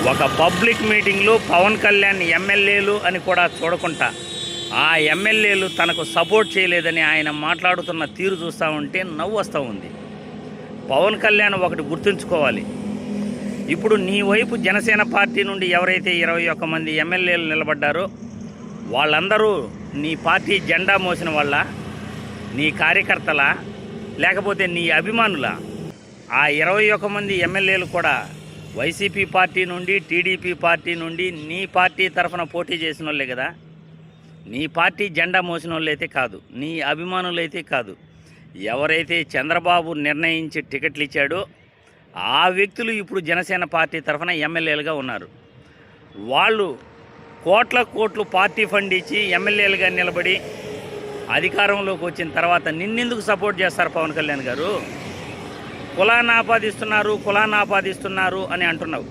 ఒక పబ్లిక్ మీటింగ్లో పవన్ కళ్యాణ్ ఎమ్మెల్యేలు అని కూడా చూడకుండా ఆ ఎమ్మెల్యేలు తనకు సపోర్ట్ చేయలేదని ఆయన మాట్లాడుతున్న తీరు చూస్తూ ఉంటే నవ్వు వస్తూ ఉంది. పవన్ కళ్యాణ్ ఒకటి గుర్తుంచుకోవాలి, ఇప్పుడు నీ వైపు జనసేన పార్టీ నుండి ఎవరైతే 21 మంది ఎమ్మెల్యేలు నిలబడ్డారో వాళ్ళందరూ నీ పార్టీ జెండా మోసిన వాళ్ళ, నీ కార్యకర్తల, లేకపోతే నీ అభిమానుల? ఆ 21 మంది ఎమ్మెల్యేలు కూడా వైసీపీ పార్టీ నుండి, టీడీపీ పార్టీ నుండి నీ పార్టీ తరఫున పోటీ చేసిన వాళ్ళే కదా. నీ పార్టీ జెండా మోసిన వాళ్ళైతే కాదు, నీ అభిమానులైతే కాదు. ఎవరైతే చంద్రబాబు నిర్ణయించి టికెట్లు ఇచ్చాడో ఆ వ్యక్తులు ఇప్పుడు జనసేన పార్టీ తరఫున ఎమ్మెల్యేలుగా ఉన్నారు. వాళ్ళు కోట్లు పార్టీ ఫండ్ ఇచ్చి ఎమ్మెల్యేలుగా నిలబడి అధికారంలోకి వచ్చిన తర్వాత నిన్నెందుకు సపోర్ట్ చేస్తారు పవన్ కళ్యాణ్ గారు? కులాన్ని ఆపాదిస్తున్నారు అని అంటున్నావు.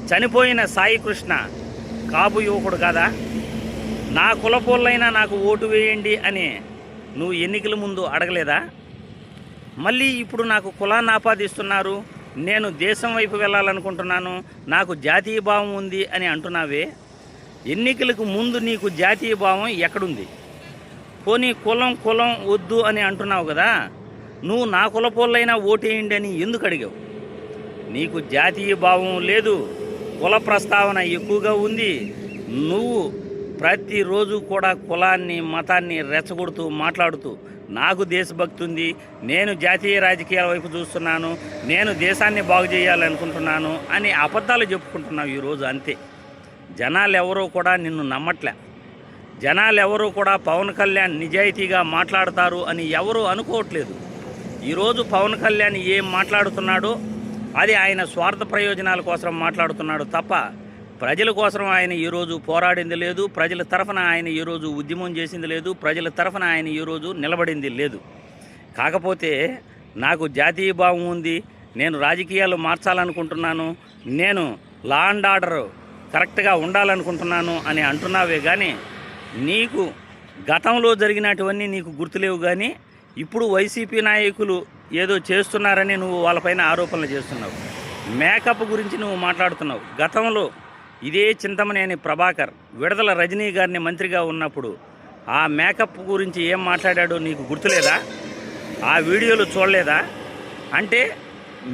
చనిపోయిన సాయి కృష్ణ కాపు యువకుడు కాదా? నా కులపోళ్ళైనా నాకు ఓటు వేయండి అని నువ్వు ఎన్నికల ముందు అడగలేదా? మళ్ళీ ఇప్పుడు నాకు కులాన్ని ఆపాదిస్తున్నారు, నేను దేశం వైపు వెళ్ళాలనుకుంటున్నాను, నాకు జాతీయ భావం ఉంది అని అంటున్నావే. ఎన్నికలకు ముందు నీకు జాతీయ భావం ఎక్కడుంది? పోనీ కులం వద్దు అని అంటున్నావు కదా, నువ్వు నా కులపోళ్ళైనా ఓటేయండి అని ఎందుకు అడిగావు? నీకు జాతీయ భావం లేదు, కుల ప్రస్తావన ఎక్కువగా ఉంది. నువ్వు ప్రతిరోజు కూడా కులాన్ని మతాన్ని రెచ్చగొడుతూ మాట్లాడుతూ నాకు దేశభక్తి ఉంది, నేను జాతీయ రాజకీయాల వైపు చూస్తున్నాను, నేను దేశాన్ని బాగు చేయాలనుకుంటున్నాను అని అబద్ధాలు చెప్పుకుంటున్నావు ఈరోజు. అంతే. జనాలు ఎవరూ కూడా నిన్ను నమ్మట్లే. జనాలు ఎవరూ కూడా పవన్ కళ్యాణ్ నిజాయితీగా మాట్లాడతారు అని ఎవరూ అనుకోవట్లేదు. ఈరోజు పవన్ కళ్యాణ్ ఏం మాట్లాడుతున్నాడో అది ఆయన స్వార్థ ప్రయోజనాల కోసం మాట్లాడుతున్నాడు తప్ప ప్రజల కోసం ఆయన ఈరోజు పోరాడింది లేదు, ప్రజల తరఫున ఆయన ఈరోజు ఉద్యమం చేసింది లేదు, ప్రజల తరఫున ఆయన ఈరోజు నిలబడింది లేదు. కాకపోతే నాకు జాతీయ భావం ఉంది, నేను రాజకీయాలు మార్చాలనుకుంటున్నాను, నేను లా అండ్ ఆర్డర్ కరెక్ట్గా ఉండాలనుకుంటున్నాను అని అంటున్నావే కానీ నీకు గతంలో జరిగినటువన్నీ నీకు గుర్తులేవు. కానీ ఇప్పుడు వైసీపీ నాయకులు ఏదో చేస్తున్నారని నువ్వు వాళ్ళపైన ఆరోపణలు చేస్తున్నావు. మేకప్ గురించి నువ్వు మాట్లాడుతున్నావు. గతంలో ఇదే చింతమనేని ప్రభాకర్ విడుదల రజనీ గారిని మంత్రిగా ఉన్నప్పుడు ఆ మేకప్ గురించి ఏం మాట్లాడాడో నీకు గుర్తులేదా? ఆ వీడియోలు చూడలేదా? అంటే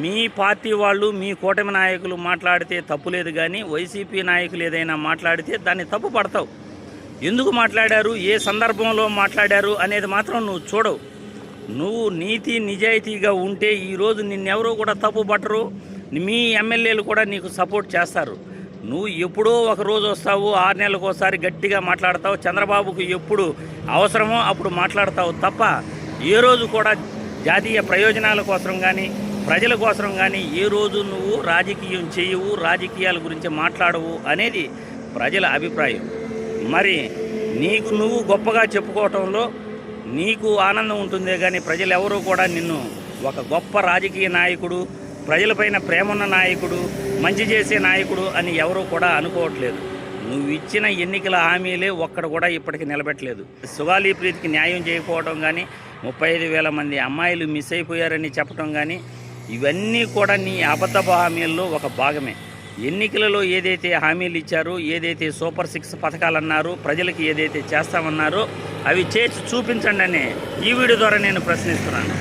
మీ పార్టీ వాళ్ళు, మీ కూటమి నాయకులు మాట్లాడితే తప్పు లేదు, కానీ వైసీపీ నాయకులు ఏదైనా మాట్లాడితే దాన్ని తప్పు పడతావు. ఎందుకు మాట్లాడారు, ఏ సందర్భంలో మాట్లాడారు అనేది మాత్రం నువ్వు చూడవు. నువ్వు నీతి నిజాయితీగా ఉంటే ఈరోజు నిన్నెవరూ కూడా తప్పు పట్టరు, మీ ఎమ్మెల్యేలు కూడా నీకు సపోర్ట్ చేస్తారు. నువ్వు ఎప్పుడో ఒక రోజు వస్తావు, 6 నెలలకు ఒకసారి గట్టిగా మాట్లాడతావు, చంద్రబాబుకు ఎప్పుడు అవసరమో అప్పుడు మాట్లాడతావు తప్ప ఏ రోజు కూడా జాతీయ ప్రయోజనాల కోసం కానీ ప్రజల కోసం కానీ ఏ రోజు నువ్వు రాజకీయం చేయవు, రాజకీయాల గురించి మాట్లాడవు అనేది ప్రజల అభిప్రాయం. మరి నీకు నువ్వు గొప్పగా చెప్పుకోవటంలో నీకు ఆనందం ఉంటుందే కానీ ప్రజలు ఎవరూ కూడా నిన్ను ఒక గొప్ప రాజకీయ నాయకుడు, ప్రజలపైన ప్రేమన్న నాయకుడు, మంచి చేసే నాయకుడు అని ఎవరూ కూడా అనుకోవట్లేదు. నువ్వు ఇచ్చిన ఎన్నికల హామీలే ఒక్కడ కూడా ఇప్పటికీ నిలబెట్టలేదు. సుగాలి ప్రీతికి న్యాయం చేయకపోవడం కానీ, 35,000 మంది అమ్మాయిలు మిస్ అయిపోయారని చెప్పడం కానీ ఇవన్నీ కూడా నీ అబద్ధపు హామీల్లో ఒక భాగమే. ఎన్నికలలో ఏదైతే హామీలు ఇచ్చారో, ఏదైతే సూపర్ 6 పథకాలన్నారో, ప్రజలకి ఏదైతే చేస్తామన్నారో అవి చేసి చూపించండి అని ఈ వీడియో ద్వారా నేను ప్రశ్నిస్తున్నాను.